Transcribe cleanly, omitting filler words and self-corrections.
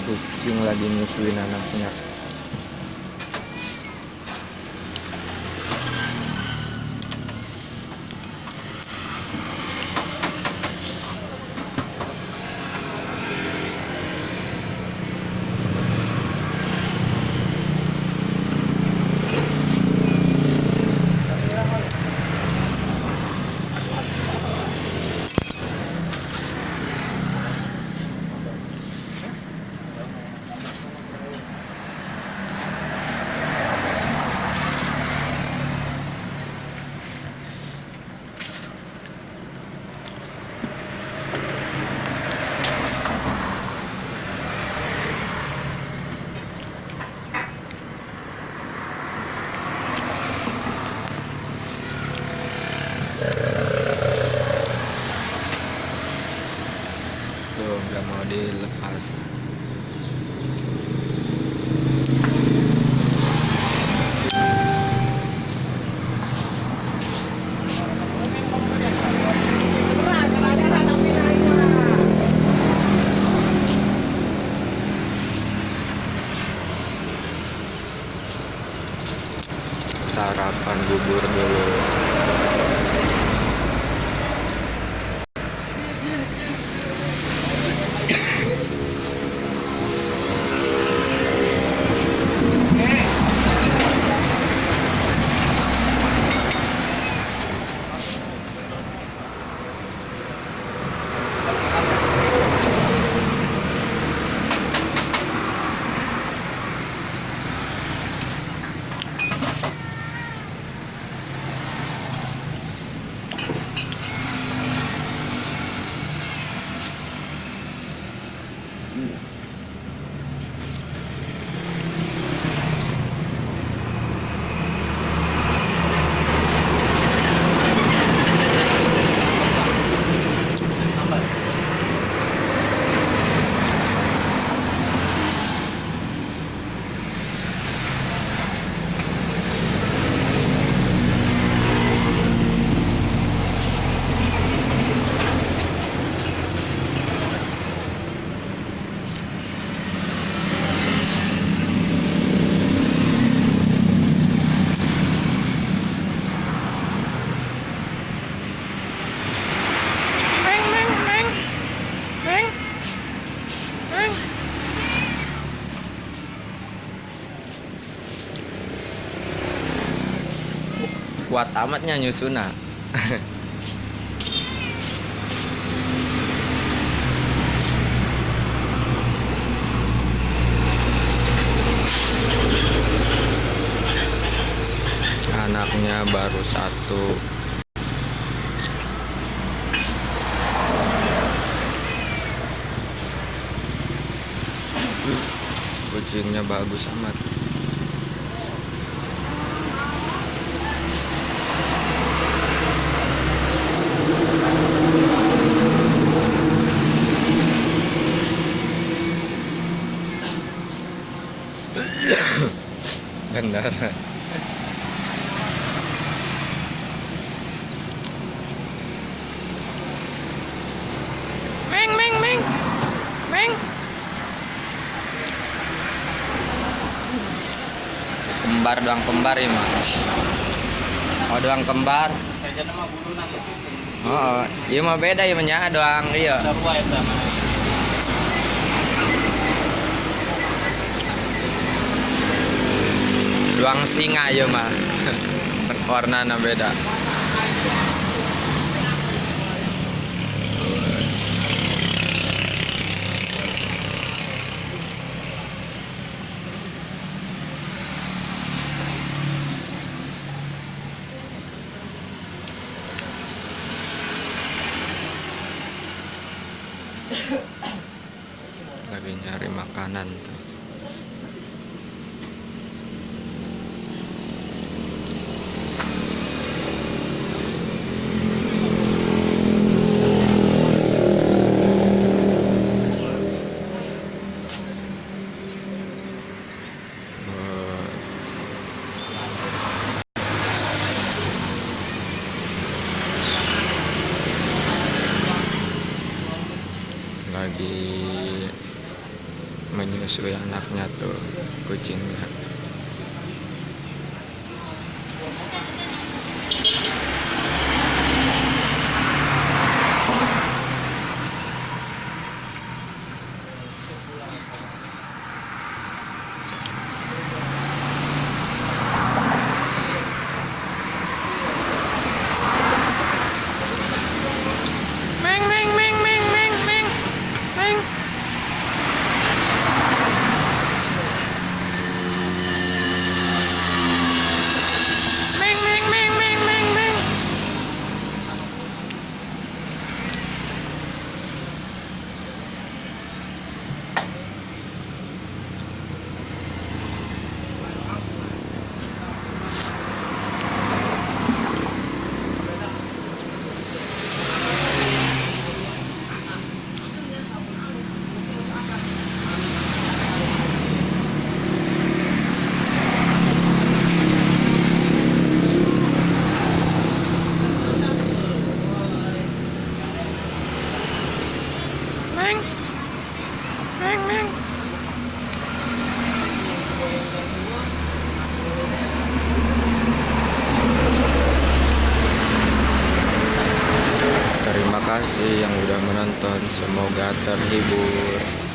Kucing lagi nyusuin anaknya. Tuh nggak mau dilepas. Sarapan bubur dulu. Kuat amatnya nyusuna. Anaknya baru satu. Kucingnya bagus amat. Benar. Meng meng meng meng. Kembar doang kembar ya mas. Oh doang kembar. Saja nama bulu nanti. Oh iya mah beda ya menya doang iya. Sarua ya sama. Doang singa ya mah. Warnanya beda. Lagi nyari makanan tuh. Lagi menyusui anaknya tuh kucingnya. Meng meng meng meng meng meng meng. Meng meng meng meng meng meng. Meng meng meng. Terima kasih yang udah menonton, semoga terhibur.